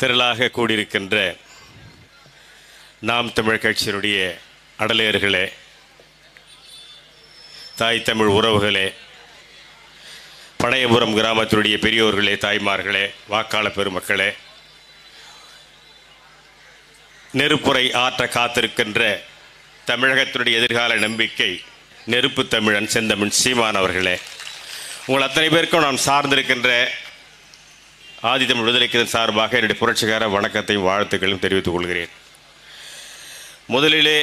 திரளாக கூடியிருக்கின்ற நாம் தமிழ் கட்சியினுடைய அடலேயர்களே, தாய் தமிழ் உறவுகளே, பனையபுரம் கிராமத்தினுடைய பெரியோர்களே, தாய்மார்களே, வாக்காளர் பெருமக்களே, நெருப்புரை ஆற்ற காத்திருக்கின்ற தமிழகத்தினுடைய எதிர்கால நம்பிக்கை நெருப்பு தமிழன் செந்தமிழ் சீமான் அவர்களே, உங்கள் அத்தனை பேருக்கும் நான் சார்ந்திருக்கின்ற ஆதித்தமிழ் விடுதலைக்கு சார்பாக என்னுடைய புரட்சிகர வணக்கத்தையும் வாழ்த்துக்களையும் தெரிவித்துக் கொள்கிறேன். முதலிலே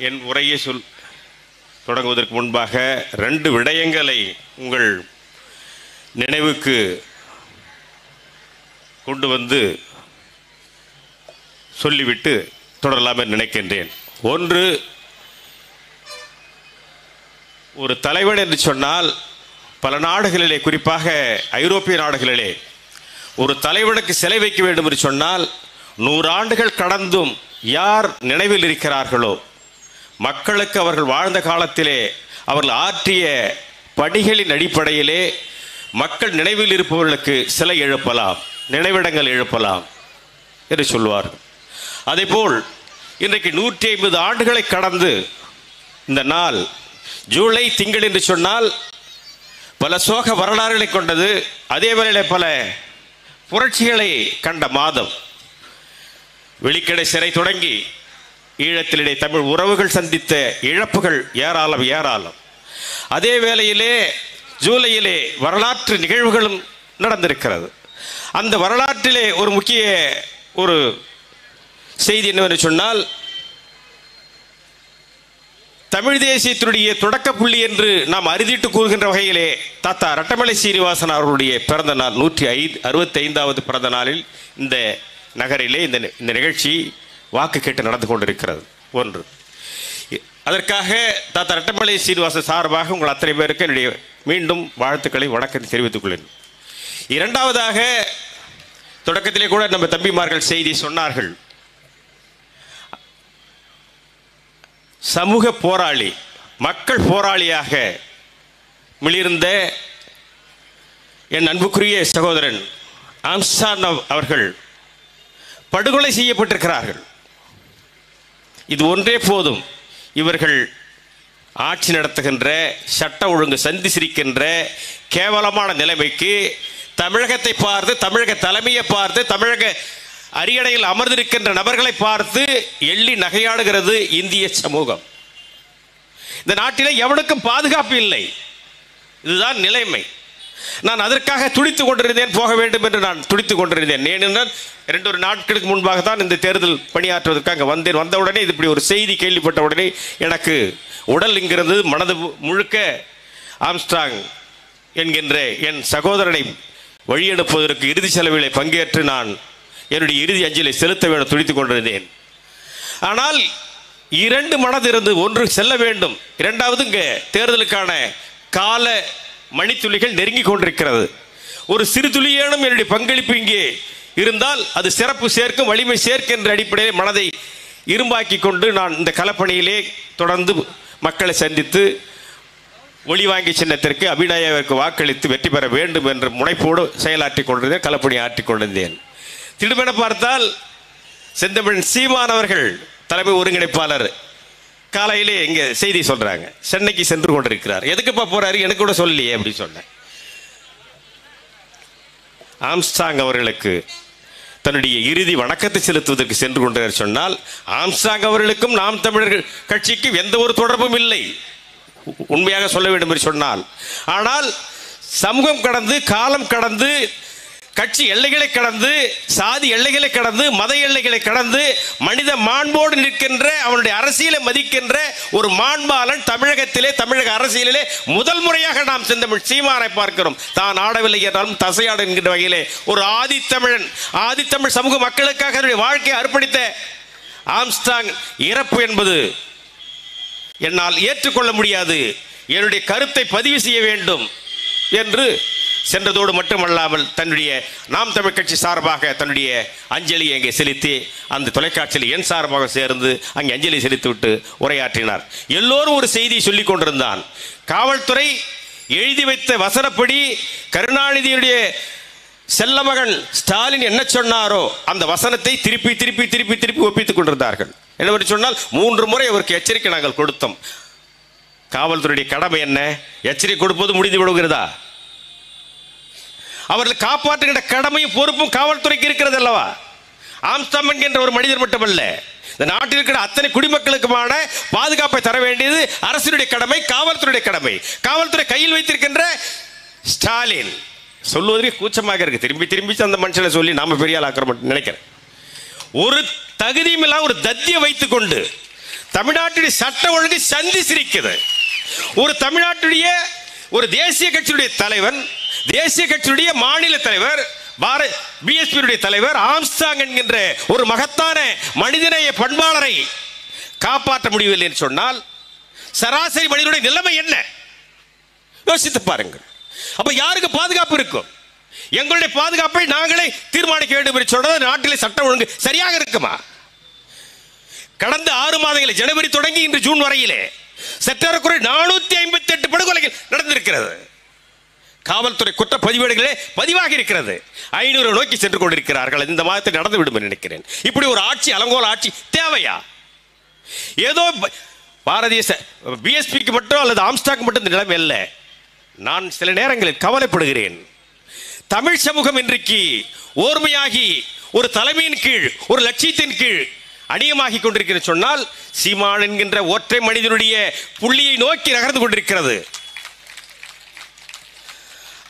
என் உரையை தொடங்குவதற்கு முன்பாக 2 விடயங்களை உங்கள் நினைவுக்கு கொண்டு வந்து சொல்லிவிட்டு தொடரலாம் என்று நினைக்கின்றேன். ஒன்று, ஒரு தலைவன் என்று சொன்னால் பல நாடுகளிலே, குறிப்பாக ஐரோப்பிய நாடுகளிலே, ஒரு தலைவனுக்கு சிலை வைக்க வேண்டும் என்று சொன்னால் 100 ஆண்டுகள் கடந்தும் யார் நினைவில் இருக்கிறார்களோ, மக்களுக்கு அவர்கள் வாழ்ந்த காலத்திலே அவர்கள் ஆற்றிய பணிகளின் அடிப்படையிலே மக்கள் நினைவில் இருப்பவர்களுக்கு சிலை எழுப்பலாம், நினைவிடங்கள் எழுப்பலாம் என்று சொல்வார்கள். அதேபோல் இன்றைக்கு 150 ஆண்டுகளை கடந்து இந்த நாள் ஜூலை திங்கள் என்று சொன்னால் பல சோக வரலாறுகளை கொண்டது, அதே வேளையில் பல புரட்சிகளை கண்ட மாதம். வெளிக்கடை சிறை தொடங்கி ஈழத்திலே தமிழ் உறவுகள் சந்தித்த இழப்புகள் ஏராளம். அதே வேளையிலே ஜூலையிலே வரலாற்று நிகழ்வுகளும் நடந்திருக்கிறது. அந்த வரலாற்றிலே ஒரு முக்கிய ஒரு செய்தி என்னவென்று சொன்னால், தமிழ் தேசியத்தினுடைய தொடக்க புள்ளி என்று நாம் அறுதிட்டு கூறுகின்ற வகையிலே தாத்தா ரட்டமலை சீனிவாசன் அவர்களுடைய பிறந்த நாள் 165வது பிறந்த நாளில் இந்த நகரிலே இந்த நிகழ்ச்சி வாக்கு கேட்டு நடந்து கொண்டிருக்கிறது. ஒன்று, அதற்காக தாத்தா ரட்டமலை சீனிவாசன் சார்பாக உங்கள் அத்தனை பேருக்கு என்னுடைய மீண்டும் வாழ்த்துக்களை வணக்கத்தை தெரிவித்துக் கொள்கிறேன். இரண்டாவதாக, தொடக்கத்திலே கூட நம்ம தம்பிமார்கள் செய்தி சொன்னார்கள். சமூக போராளி, மக்கள் போராளியாக மிளிர்ந்த என் அன்புக்குரிய சகோதரன் ஆம்ஸ்ட்ராங் அவர்கள் படுகொலை செய்யப்பட்டிருக்கிறார்கள். இது ஒன்றே போதும். இவர்கள் ஆட்சி நடத்துகின்ற, சட்ட ஒழுங்கு சந்தி சிரிக்கின்ற கேவலமான நிலைமைக்கு தமிழகத்தை பார்த்து, தமிழக தலைமையை பார்த்து, தமிழக அரியணையில் அமர்ந்திருக்கின்ற நபர்களை பார்த்து எள்ளி நகையாடுகிறது இந்திய சமூகம். இந்த நாட்டிலே எவனுக்கும் பாதுகாப்பு இல்லை. இதுதான் நிலைமை. நான் அதற்காக துடித்துக் கொண்டிருந்தேன், போக வேண்டும் என்று நான் துடித்துக் கொண்டிருந்தேன். ஏனென்றால் 2 நாட்களுக்கு முன்பாக தான் இந்த தேர்தல் பணியாற்றுவதற்காக வந்தேன். வந்தவுடனே இது இப்படி ஒரு செய்தி கேள்விப்பட்ட உடனே எனக்கு உடல் இங்கிருந்து மனது முழுக்க ஆம்ஸ்ட்ராங் என்கின்ற என் சகோதரனை வழியனுப்புவதற்கு இறுதி செலவிலே பங்கேற்று நான் என்னுடைய இறுதி அஞ்சலை செலுத்த வேண்டும் துடித்துக் கொண்டிருந்தேன். ஆனால் 2 மனது இருந்து, ஒன்று செல்ல வேண்டும், இரண்டாவது இங்கே தேர்தலுக்கான கால மணித்துளிகள் நெருங்கி கொண்டிருக்கிறது. ஒரு சிறு துளியேனும் என்னுடைய பங்களிப்பு இங்கே இருந்தால் அது சிறப்பு சேர்க்கும், வலிமை சேர்க்கும் என்ற அடிப்படையில் மனதை இரும்பாக்கி கொண்டு நான் இந்த களப்பணியிலே தொடர்ந்து மக்களை சந்தித்து ஒளிவாங்கி சின்னத்திற்கு அபிநயாவிற்கு வாக்களித்து வெற்றி பெற வேண்டும் என்ற முனைப்போடு செயலாற்றி கொண்டிருந்தேன், களப்பணி ஆற்றிக் கொண்டிருந்தேன். திடுமென பார்த்தால் செந்தமிழ் சீமான் அவர்கள் தலைமை ஒருங்கிணைப்பாளர் காலையிலே இங்கே செய்தி சொல்றாங்க, சென்னைக்கு சென்று கொண்டிருக்கிறார். எதுக்குப்பா போறாரு, எனக்கு கூட சொல்லலையே அப்படி சொன்னேன். ஆம்ஸ்ட்ராங் அவர்களுக்கு தன்னுடைய இறுதி வணக்கத்தை செலுத்துவதற்கு சென்று கொண்டிருக்கிறார் சொன்னால், ஆம்ஸ்ட்ராங் அவர்களுக்கும் நாம் தமிழர்கள் கட்சிக்கும் எந்த ஒரு தொடர்பும் இல்லை, உண்மையாக சொல்ல வேண்டும் என்று சொன்னால். ஆனால் சமூகம் கடந்து, காலம் கடந்து, கட்சி எல்லைகளை கடந்து, சாதி எல்லைகளை கடந்து, மத எல்லைகளை கடந்து, மனித மாண்போடு நிற்கின்ற, அவனுடைய அரசியலை மதிக்கின்ற ஒரு மாண்பாளன் தமிழகத்திலே, தமிழக அரசியலிலே முதல் முறையாக நாம் செந்தமிழ் சீமானை பார்க்கிறோம். தான் ஆடவில்லை என்றாலும் தசையாடு என்கின்ற வகையிலே ஒரு ஆதித்தமிழன், ஆதித்தமிழ் சமூக மக்களுக்காக தன்னுடைய வாழ்க்கையை அர்ப்பணித்த ஆம்ஸ்ட்ராங் இறப்பு என்பது என்னால் ஏற்றுக்கொள்ள முடியாது, என்னுடைய கருத்தை பதிவு செய்ய வேண்டும் என்று சென்றதோடு மட்டுமல்லாமல் தன்னுடைய நாம் தமிழ் கட்சி சார்பாக தன்னுடைய அஞ்சலியை அங்கே செலுத்தி அந்த தொலைக்காட்சியில் என் சார்பாக சேர்ந்து அங்கே அஞ்சலி செலுத்திவிட்டு உரையாற்றினார். எல்லோரும் ஒரு செய்தியை சொல்லிக் கொண்டிருந்தான். காவல்துறை எழுதி வைத்த வசனப்படி கருணாநிதியுடைய செல்லமகன் ஸ்டாலின் என்ன சொன்னாரோ அந்த வசனத்தை திருப்பி திருப்பி திருப்பி திருப்பி ஒப்பித்துக் கொண்டிருந்தார்கள். என்ன சொன்னால் 3 முறை அவருக்கு எச்சரிக்கை நாங்கள் கொடுத்தோம். காவல்துறையுடைய கடமை என்ன? எச்சரிக்கை கொடுப்பது முடிந்து விடுகிறதா? அவர்களை காப்பாற்றுகின்ற கடமையும் பொறுப்பும் காவல்துறைக்கு இருக்கிறது அல்லவா? ஆம்ஸ்டாங் என்கின்ற ஒரு மனிதர் மட்டுமல்ல, இந்த நாட்டில் இருக்கிற அத்தனை குடிமக்களுக்குமான பாதுகாப்பை தர வேண்டியது அரசினுடைய கடமை, காவல்துறையுடைய கடமை. காவல்துறை கையில் வைத்திருக்கின்ற ஸ்டாலின் சொல்வதற்கு கூச்சமாக இருக்கு. திரும்பி திரும்பி அந்த மனுஷனை சொல்லி நாம பெரிய ஆள் ஆக்கிற நினைக்கிறேன். ஒரு தகுதியும் இல்லாம ஒரு தத்தியை வைத்துக் கொண்டு தமிழ்நாட்டுடைய சட்ட ஒழுங்கு சந்தி சிரிக்குது. ஒரு தமிழ்நாட்டுடைய ஒரு தேசிய கட்சியுடைய தலைவன், தேசிய கட்சியுடைய மாநில தலைவர், பிஎஸ்பி தலைவர் ஆம்ஸ்டாங் என்கின்ற ஒரு மகத்தான மனிதநேய பண்பாளரை காப்பாற்ற முடியவில்லை என்று சொன்னால் சராசரி மனிதனுடைய நிலைமை என்ன? யோசித்து பாருங்கள். அப்ப யாருக்கு பாதுகாப்பு இருக்கும்? எங்களுடைய பாதுகாப்பை நாங்களே தீர்மானிக்க வேண்டும் என்று சொன்னது நாட்டிலே சட்டம் ஒழுங்கு சரியாக இருக்குமா? கடந்த 6 மாதங்களில் ஜனவரி தொடங்கி இன்று ஜூன் வரையிலே சற்றேறக்குறை 458 படுகொலைகள் நடந்திருக்கிறது. காவல்துறை குற்ற பதிவேடுகளே பதிவாக இருக்கிறது. 500 நோக்கி சென்று கொண்டிருக்கிறார்கள். இந்த மாதத்தில் நடந்துவிடும் என்று நினைக்கிறேன். இப்படி ஒரு ஆட்சி, அலங்கோல ஆட்சி தேவையா? ஏதோ பாரதிய பிஎஸ்பிக்கு மட்டும் அல்லது ஆம்ஸ்டாங் மட்டும் இந்த நிலைமை இல்லை. நான் சில நேரங்களில் கவலைப்படுகிறேன். தமிழ் சமூகம் இன்றைக்கு ஓர்மையாகி ஒரு தலைமையின் கீழ், ஒரு லட்சியத்தின் கீழ் அணியமாகி கொண்டிருக்கிற சொன்னால் சீமான் என்கின்ற ஒற்றை மனிதனுடைய புள்ளியை நோக்கி நகர்ந்து கொண்டிருக்கிறது.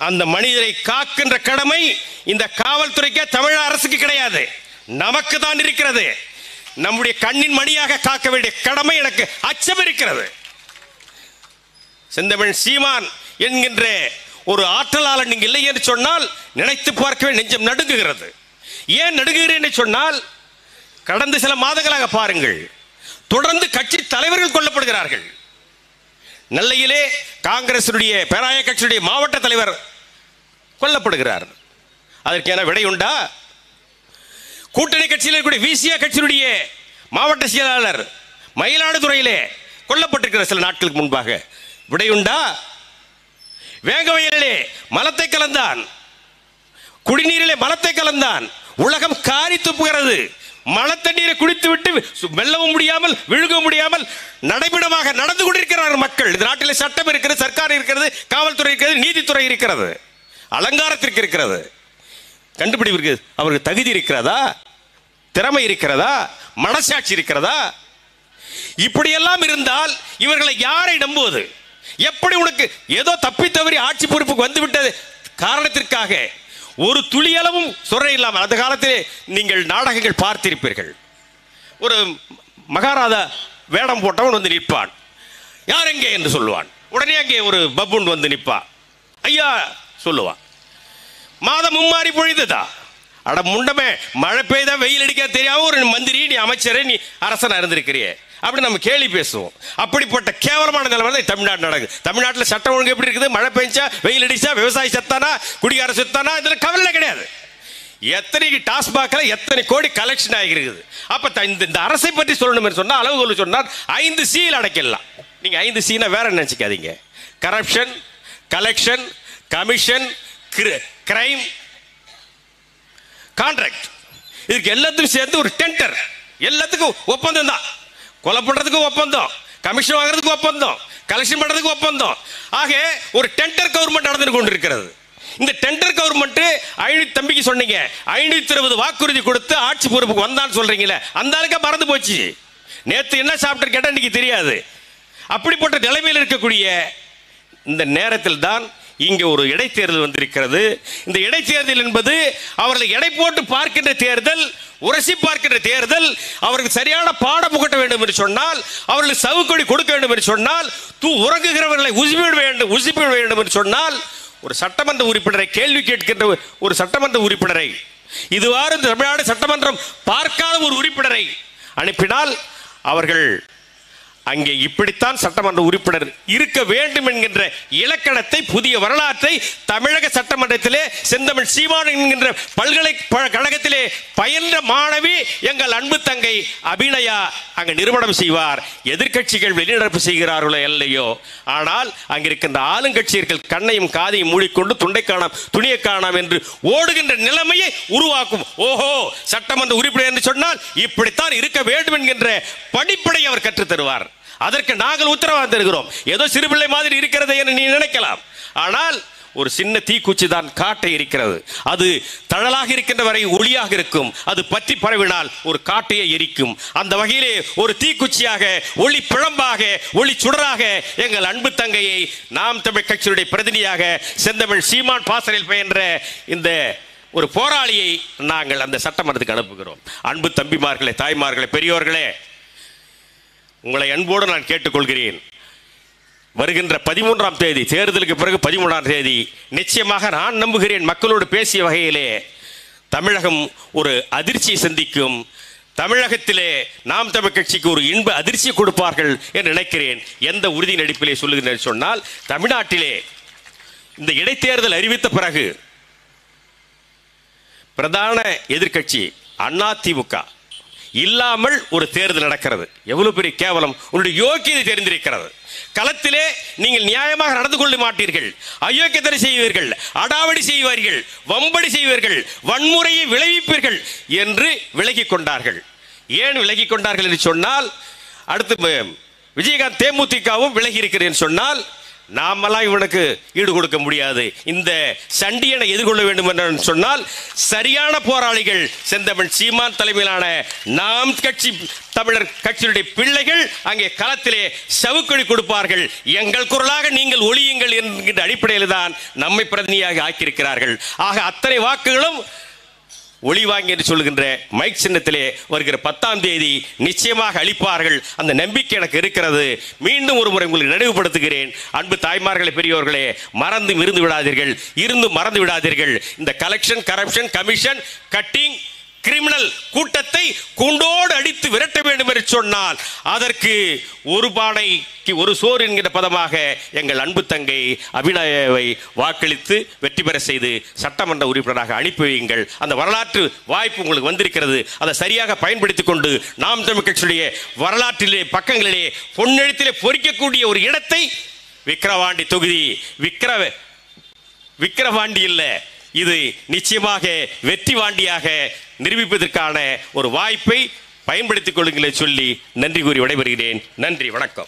அந்த மனிதரை காக்கின்ற கடமை இந்த காவல்துறைக்கு, தமிழக அரசுக்கு கிடையாது, நமக்கு தான் இருக்கிறது. நம்முடைய கண்ணின் மணியாக காக்க வேண்டிய கடமை எனக்கு அச்சம் இருக்கிறது. செந்தமிழ் சீமான் என்கின்ற ஒரு ஆற்றலாளர் நீங்க இல்லை என்று சொன்னால் நினைத்து பார்க்கவே நெஞ்சம் நடுங்குகிறது. ஏன் நடுங்குகிறேன் சொன்னால் கடந்த சில மாதங்களாக பாருங்கள், தொடர்ந்து கட்சி தலைவர்கள் கொல்லப்படுகிறார்கள். நெல்லையிலே காங்கிரசுடைய பேராய கட்சியுடைய மாவட்ட தலைவர் கொல்லப்படுகிறார். அதற்கு என்ன விடை உண்டா? கூட்டணி கட்சியில் இருக்கக்கூடிய விசியா கட்சியுடைய மாவட்ட செயலாளர் மயிலாடுதுறையிலே கொல்லப்பட்டிருக்கிற சில நாட்களுக்கு முன்பாக விடையுண்டா? வேங்கவயலிலே மலத்தை கலந்தான், குடிநீரிலே மலத்தை கலந்தான், உலகம் காரி துப்புகிறது. மழத்தண்ணீரை குடித்து விட்டு வெல்லவும் முடியாமல் விழுகவும் முடியாமல் நடைபெடமாக நடந்து கொண்டிருக்கிறார்கள் மக்கள். இந்த நாட்டில் சட்டம் இருக்கிறது, சர்க்கார் இருக்கிறது, காவல்துறை இருக்கிறது, நீதித்துறை இருக்கிறது, அலங்காரத்திற்கு இருக்கிறது. கண்டுபிடிப்பிற்கு அவருக்கு தகுதி இருக்கிறதா? திறமை இருக்கிறதா? மனசாட்சி இருக்கிறதா? இப்படியெல்லாம் இருந்தால் இவர்களை யாரை நம்புவது? எப்படி உனக்கு ஏதோ தப்பி தவறி ஆட்சி பொறுப்புக்கு வந்துவிட்டது காரணத்திற்காக ஒரு துளியளவும் சொல்ற இல்லாமல், அந்த காலத்திலே நீங்கள் நாடகங்கள் பார்த்திருப்பீர்கள். ஒரு மகாராஜா வேடம் போட்டவன் வந்து நிற்பான். யார் எங்கே என்று சொல்லுவான். உடனே அங்கே ஒரு பப்புன் வந்து நிற்பான். ஐயா சொல்லுவான். மாதம் மும்மாறி பொழிந்ததா? அட முண்டமே, மழை பெய்தா வெயில் அடிக்க தெரியாம ஒரு மந்திரி, நீ அமைச்சரே, நீ அரசனா இருந்திருக்கிறியே அப்படி நம்ம கேள்வி பேசுவோம். அப்படிப்பட்ட கேவலமான நிலைமை தமிழ்நாடு நடக்குது. தமிழ்நாட்டில் சட்டம் ஒழுங்கு எப்படி இருக்குது? மழை பெஞ்சா, வெயில் அடிச்சா, விவசாயி செத்தானா, குடிகார செத்தானா, இதுல கவலை கிடையாது. எத்தனை டாஸ்மாக்ல எத்தனை கோடி கலெக்ஷன் ஆகிருக்குது. அப்ப இந்த அரசை பற்றி சொல்லணும் சொன்னா அளவுகோல் சொன்னால் 5 சீல் அடைக்கலாம். நீங்க 5 சீனா வேற நினைச்சுக்காதீங்க. Corruption, collection, commission, crime, contract. இதுக்கு எல்லாத்துக்கும் சேர்ந்து ஒரு டெண்டர், எல்லாத்துக்கும் ஒப்பந்தம் தான். கொலை பண்றதுக்கு ஒப்பந்தம், கமிஷன் வாங்குறதுக்கு ஒப்பந்தம், கலெக்ஷன் பண்றதுக்கு ஒப்பந்தம். ஆக ஒரு டெண்டர் கவர்மெண்ட் நடந்து கொண்டிருக்கிறது. இந்த டெண்டர் கவர்மெண்ட் தம்பிக்கு சொன்னீங்க 520 வாக்குறுதி கொடுத்து ஆட்சி பொறுப்புக்கு வந்தான்னு சொல்றீங்களே, அந்த ஆளுக்கா மறந்து போச்சு. நேற்று என்ன சாப்பிட்டு கேட்டா இன்னைக்கு தெரியாது. அப்படிப்பட்ட நிலைமையில் இருக்கக்கூடிய இந்த நேரத்தில் தான் இங்கே ஒரு இடைத்தேர்தல் வந்திருக்கிறது. இந்த இடைத்தேர்தல் என்பது அவர்களை எடை போட்டு பார்க்கின்ற தேர்தல், உரசி பார்க்கின்ற தேர்தல். அவர்களுக்கு சரியான பாடம் புகட்ட வேண்டும் என்று சொன்னால், அவர்களுக்கு சவுக்கொடி கொடுக்க வேண்டும் என்று சொன்னால், உறங்குகிறவர்களை உசிப்பிட வேண்டும் என்று சொன்னால், ஒரு சட்டமன்ற உறுப்பினரை கேள்வி கேட்கின்ற ஒரு சட்டமன்ற உறுப்பினரை, இதுவாறு தமிழ்நாடு சட்டமன்றம் பார்க்காத ஒரு உறுப்பினரை அனுப்பினால் அவர்கள் அங்கே இப்படித்தான் சட்டமன்ற உறுப்பினர் இருக்க வேண்டும் என்கின்ற இலக்கணத்தை, புதிய வரலாற்றை தமிழக சட்டமன்றத்திலே செந்தமிழ் சீமான் என்கின்ற பல்கலைக்கழகத்திலே பயின்ற மாணவி எங்கள் அன்பு தங்கை அபிநயா அங்கு நிறுவனம் செய்வார். எதிர்க்கட்சிகள் வெளிநடப்பு செய்கிறார்களோ இல்லையோ, ஆனால் அங்கிருக்கின்ற ஆளுங்கட்சியர்கள் கண்ணையும் காதையும் மூடிக்கொண்டு துண்டை காணாம் துணியை காணாம் என்று ஓடுகின்ற நிலைமையை உருவாக்கும். ஓஹோ, சட்டமன்ற உறுப்பினர் என்று சொன்னால் இப்படித்தான் இருக்க வேண்டும் என்கின்ற படிப்படை அவர் கற்றுத் தருவார். அதற்கு நாங்கள் உத்தரவாதம் தருகிறோம். ஏதோ சிறுபிள்ளை மாதிரி இருக்கிறது என்று நீ நினைக்கலாம். ஆனால் ஒரு சின்ன தீக்குச்சி தான் காட்டை இருக்கிறது. அது தழலாக இருக்கின்ற வரை ஒளியாக இருக்கும். அது பற்றி பரவினால் ஒரு காட்டையை எரிக்கும். அந்த வகையிலே ஒரு தீக்குச்சியாக, ஒளி பிழம்பாக, ஒளி சுடராக எங்கள் அன்பு தங்கையை நாம் தமிழ் கட்சியுடைய பிரதிநிதியாக செந்தமிழ் சீமான் பாசறையில் பயின்ற இந்த ஒரு போராளியை நாங்கள் அந்த சட்டமன்றத்துக்கு அனுப்புகிறோம். அன்பு தம்பிமார்களே, தாய்மார்களே, பெரியோர்களே, உங்களை அன்போடு நான் கேட்டுக்கொள்கிறேன். வருகின்ற 13ஆம் தேதி, தேர்தலுக்கு பிறகு 13ஆம் தேதி நிச்சயமாக நான் நம்புகிறேன் மக்களோடு பேசிய வகையிலே தமிழகம் ஒரு அதிர்ச்சியை சந்திக்கும். தமிழகத்திலே நாம் தமிழ் கட்சிக்கு ஒரு இன்ப அதிர்ச்சியை கொடுப்பார்கள் என்று நினைக்கிறேன். எந்த உறுதியின் அடிப்படையிலே சொல்லுகிறேன் சொன்னால், தமிழ்நாட்டிலே இந்த இடைத்தேர்தல் அறிவித்த பிறகு பிரதான எதிர்க்கட்சி அதிமுக இல்லாமல் ஒரு தேர்தல் நடக்கிறது. எவ்வளவு பெரிய கேவலம்! உங்களுடைய யோக்கியதை தெரிந்திருக்கிறது. களத்திலே நீங்கள் நியாயமாக நடந்து கொள்ள மாட்டீர்கள், அயோக்கியத்தை செய்வீர்கள், அடாவடி செய்வார்கள், வம்படி செய்வீர்கள், வன்முறையை விளைவிப்பீர்கள் என்று விலகி கொண்டார்கள். ஏன் விலகி கொண்டார்கள் என்று சொன்னால், அடுத்து விஜயகாந்த் தேமுதிகவும் விலகி இருக்கிறேன் சொன்னால், நாமெல்லாம் இவனுக்கு ஈடு கொடுக்க முடியாது, இந்த சண்டியனை எதிர்கொள்ள வேண்டும் என்று சொன்னால் சரியான போராளிகள் செந்தமிழ் சீமான் தலைமையிலான நாம் கட்சி தமிழர் கட்சியுடைய பிள்ளைகள் அங்கே களத்திலே சவுக்கொடி கொடுப்பார்கள். எங்கள் குரலாக நீங்கள் ஒளியுங்கள் என்கின்ற அடிப்படையில் தான் நம்மை பிரதிநிதியாக ஆக்கியிருக்கிறார்கள். ஆக அத்தனை வாக்குகளும் ஒளி வாங்கி என்று சொல்கின்ற மைக் சின்னத்திலே வருகிற 10ஆம் தேதி நிச்சயமாக அளிப்பார்கள். அந்த நம்பிக்கை எனக்கு இருக்கிறது. மீண்டும் ஒரு முறை உங்களுக்கு நினைவுபடுத்துகிறேன். அன்பு தாய்மார்களே, பெரியோர்களே, மறந்து மறந்து விடாதீர்கள். இந்த collection, corruption, commission, cutting, criminal கூட்டத்தை கூண்டோடு அடித்து விரட்ட வேண்டும் என்று சொன்னால் அதற்கு ஒரு பானைக்கு ஒரு சோறு என்கிற பதமாக எங்கள் அன்பு தங்கை அபிநயாவை வாக்களித்து வெற்றி பெற செய்து சட்டமன்ற உறுப்பினராக அனுப்பி வையுங்கள். அந்த வரலாற்று வாய்ப்பு உங்களுக்கு வந்திருக்கிறது. அதை சரியாக பயன்படுத்திக் கொண்டு நாம் தமிழ் கட்சியுடைய வரலாற்றிலே பக்கங்களிலே பொன்னெழுத்திலே பொறிக்கக்கூடிய ஒரு இடத்தை விக்கிரவாண்டி தொகுதி, விக்கிரவாண்டி இல்லை, இது நிச்சயமாக வெற்றி வாண்டியாக நிரூபிப்பதற்கான ஒரு வாய்ப்பை பயன்படுத்திக் கொள்ளுங்களை சொல்லி நன்றி கூறி விடைபெறுகிறேன். நன்றி, வணக்கம்.